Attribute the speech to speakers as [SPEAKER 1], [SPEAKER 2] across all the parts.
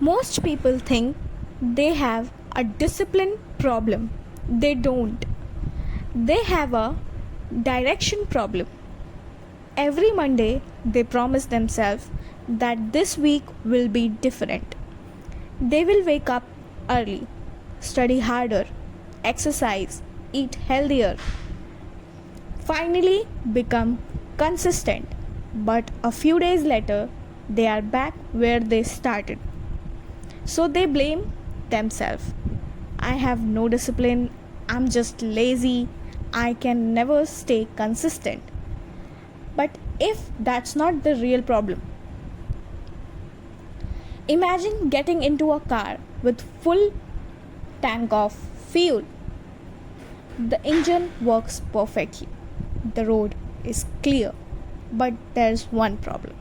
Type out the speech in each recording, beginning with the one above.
[SPEAKER 1] Most people think they have a discipline problem. They don't. They have a direction problem. Every Monday, they promise themselves that this week will be different. They will wake up early, study harder, exercise, eat healthier, finally become consistent. But a few days later, they are back where they started. So they blame themselves. I have no discipline, I'm just lazy, I can never stay consistent. But if that's not the real problem, imagine getting into a car with full tank of fuel. The engine works perfectly. The road is clear. But there's one problem.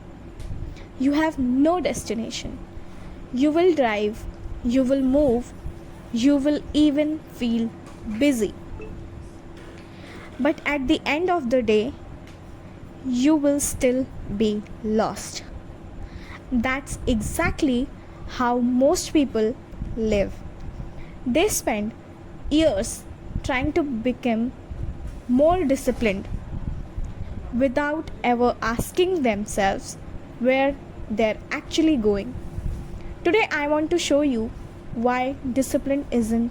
[SPEAKER 1] You have no destination. You will drive, you will move, you will even feel busy. But at the end of the day, you will still be lost. That's exactly how most people live. They spend years trying to become more disciplined without ever asking themselves where they're actually going. Today, I want to show you why discipline isn't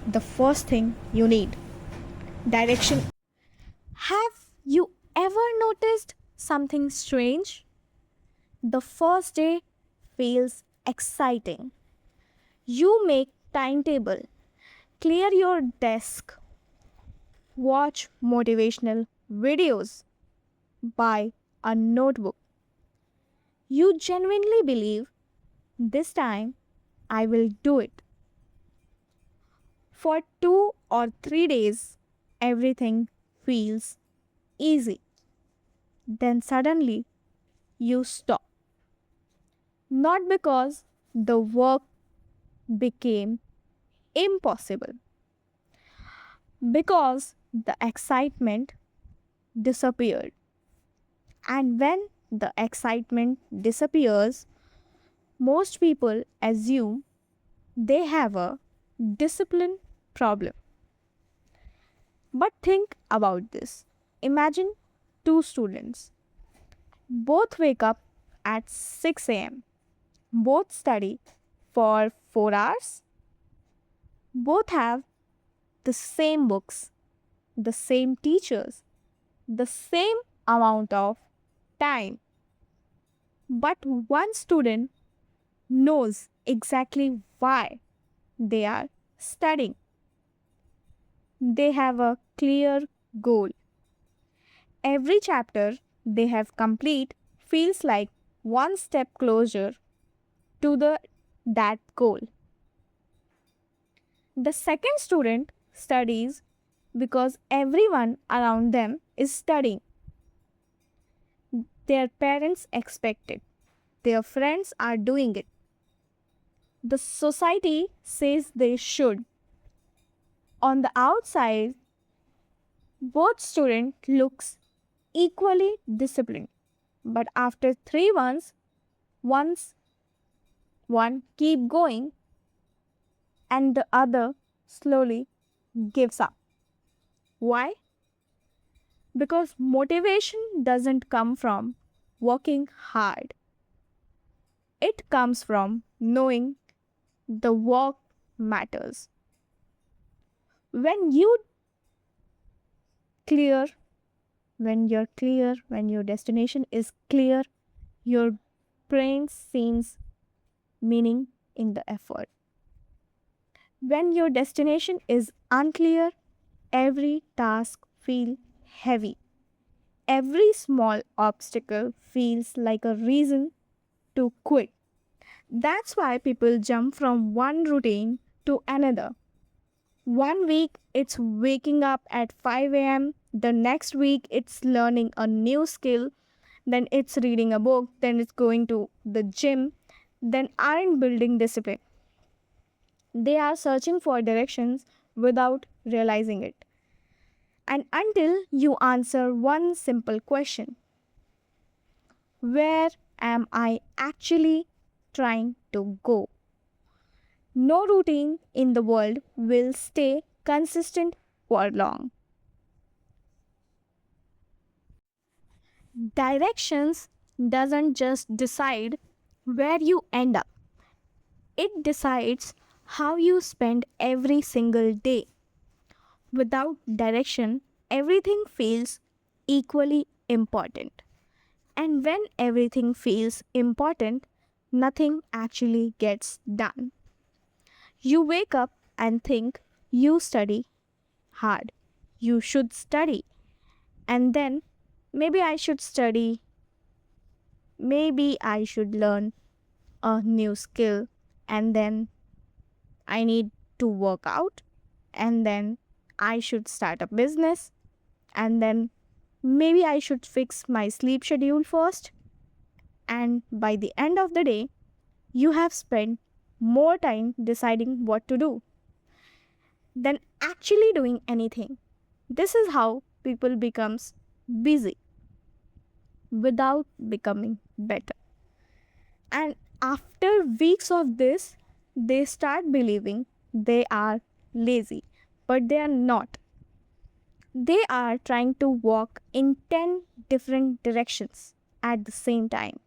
[SPEAKER 1] the first thing you need. Direction. Have you ever noticed something strange? The first day feels exciting. You make timetable, clear your desk, watch motivational videos, buy a notebook. You genuinely believe this time I will do it. For 2 or 3 days, everything feels easy. Then suddenly you stop. Not because the work became impossible, because the excitement disappeared. And when the excitement disappears, most people assume they have a discipline problem. But think about this. Imagine two students. Both wake up at 6 a.m. Both study for 4 hours. Both have the same books, the same teachers, the same amount of time. But one student knows exactly why they are studying. They have a clear goal. Every chapter they have complete feels like one step closer to that goal. The second student studies because everyone around them is studying. Their parents expect it. Their friends are doing it. The society says they should. On the outside, both student looks equally disciplined. But after 3 months, once one keep going and the other slowly gives up. Why? Because motivation doesn't come from working hard. It comes from knowing the work matters. When you clear, when you're clear, when your destination is clear, your brain sees meaning in the effort. When your destination is unclear, every task feels heavy. Every small obstacle feels like a reason to quit. That's why people jump from one routine to another. One week it's waking up at 5 a.m., the next week it's learning a new skill, then it's reading a book, then it's going to the gym, then aren't building discipline. They are searching for directions without realizing it. And until you answer one simple question, where am I actually trying to go? No routine in the world will stay consistent for long. Directions doesn't just decide where you end up. It decides how you spend every single day. Without direction, everything feels equally important. And when everything feels important, nothing actually gets done. You wake up and think you study hard. You should study. And then maybe I should study, maybe I should learn a new skill, and then I need to work out, and then I should start a business, and then maybe I should fix my sleep schedule first. And by the end of the day, you have spent more time deciding what to do than actually doing anything. This is how people becomes busy without becoming better. And after weeks of this, they start believing they are lazy, but they are not. They are trying to walk in 10 different directions at the same time.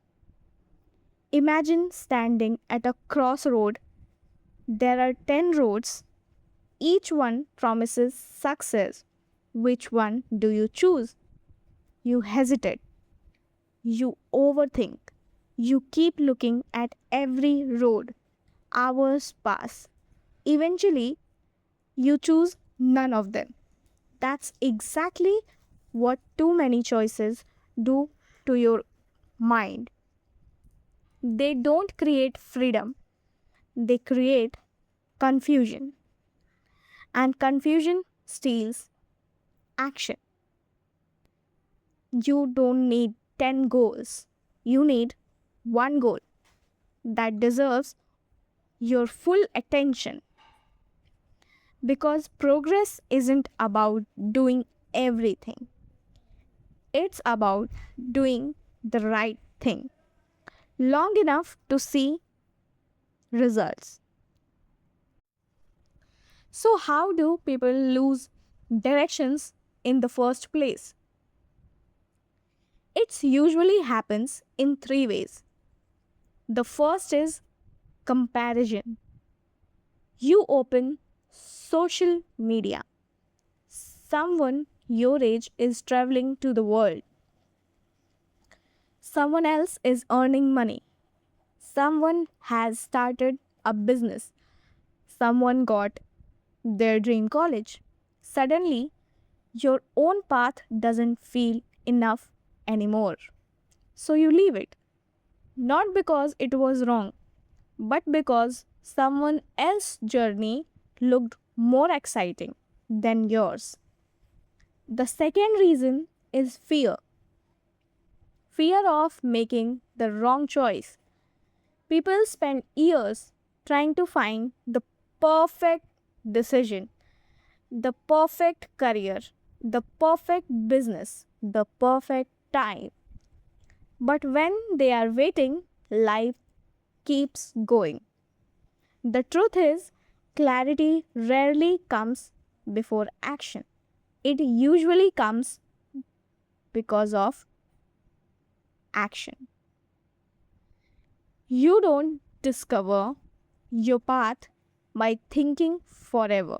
[SPEAKER 1] Imagine standing at a crossroad. There are 10 roads, each one promises success. Which one do you choose? You hesitate, you overthink, you keep looking at every road. Hours pass. Eventually, you choose none of them. That's exactly what too many choices do to your mind. They don't create freedom, they create confusion. And confusion steals action. You don't need 10 goals, you need one goal that deserves your full attention. Because progress isn't about doing everything, it's about doing the right thing long enough to see results. So, how do people lose directions in the first place? It usually happens in three ways. The first is comparison. You open social media. Someone your age is traveling to the world. Someone else is earning money. Someone has started a business. Someone got their dream college. Suddenly, your own path doesn't feel enough anymore. So you leave it. Not because it was wrong, but because someone else's journey looked more exciting than yours. The second reason is fear, fear of making the wrong choice. People spend years trying to find the perfect decision, the perfect career, the perfect business, the perfect time. But when they are waiting, life keeps going. The truth is, clarity rarely comes before action. It usually comes because of action. You don't discover your path by thinking forever.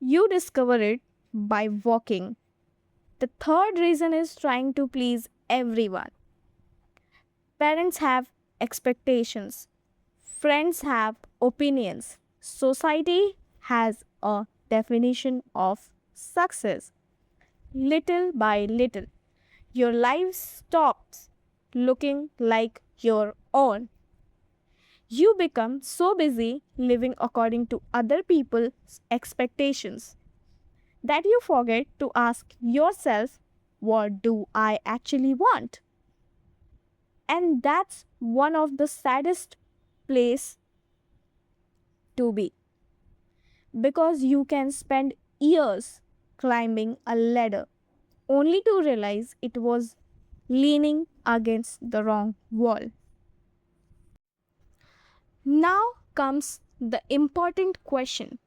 [SPEAKER 1] You discover it by walking. The third reason is trying to please everyone. Parents have expectations, friends have opinions, society has a definition of success. Little by little, your life stops looking like your own. You become so busy living according to other people's expectations that you forget to ask yourself, what do I actually want? And that's one of the saddest place to be, because you can spend years climbing a ladder only to realize it was leaning against the wrong wall. Now comes the important question: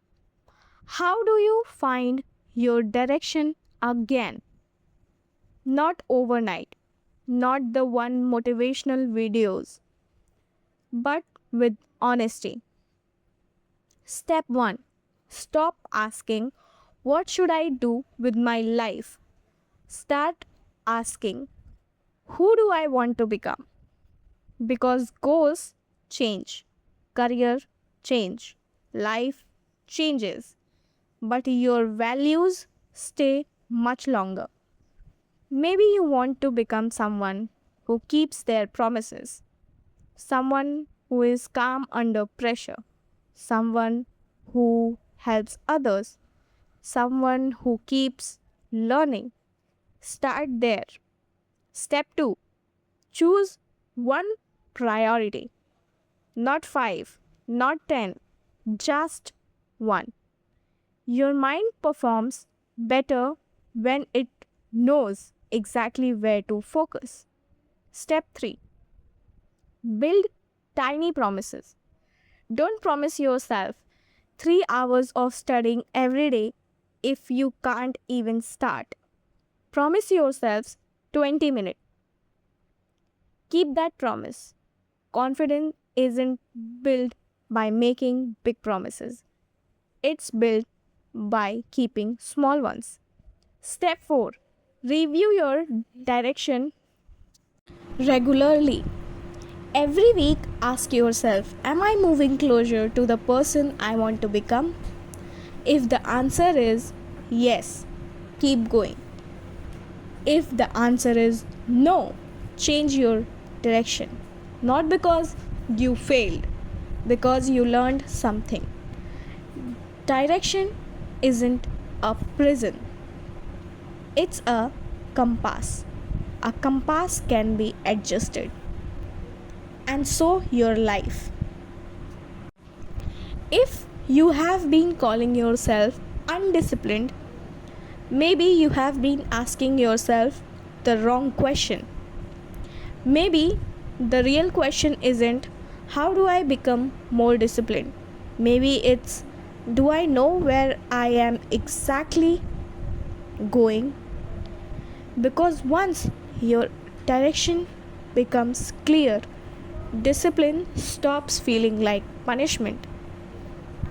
[SPEAKER 1] how do you find your direction again? Not overnight, not the one motivational videos, but with honesty. Step 1: stop asking, what should I do with my life? Start asking, who do I want to become? Because goals change, career change, life changes, but your values stay much longer. Maybe you want to become someone who keeps their promises, someone who is calm under pressure, someone who helps others, someone who keeps learning. Start there. Step 2: choose one priority, not 5, not 10, just one. Your mind performs better when it knows exactly where to focus. Step 3: build tiny promises. Don't promise yourself 3 hours of studying every day if you can't even start. Promise yourselves 20 minutes. Keep that promise. Confidence isn't built by making big promises, it's built by keeping small ones. Step 4: review your direction regularly. Every week, ask yourself, am I moving closer to the person I want to become? If the answer is yes, keep going. If the answer is no, change your direction. Not because you failed, because you learned something. Direction isn't a prison, it's a compass. A compass can be adjusted, and so your life. If you have been calling yourself undisciplined, maybe you have been asking yourself the wrong question. Maybe the real question isn't, how do I become more disciplined? Maybe it's, do I know where I am exactly going? Because once your direction becomes clear, discipline stops feeling like punishment.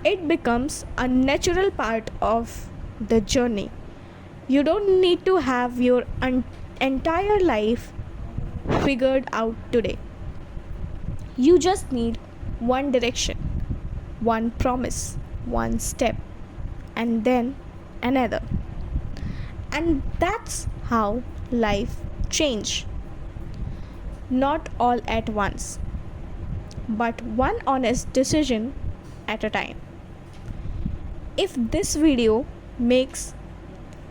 [SPEAKER 1] It becomes a natural part of the journey. You don't need to have your entire life figured out today. You just need one direction, one promise, one step, and then another. And that's how life change. Not all at once, but one honest decision at a time. If this video makes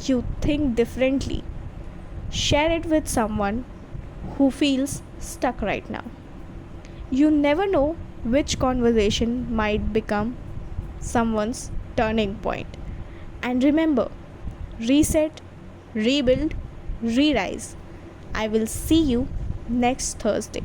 [SPEAKER 1] you think differently, share it with someone who feels stuck right now. You never know which conversation might become someone's turning point. And remember, reset, rebuild, re-rise. I will see you next Thursday.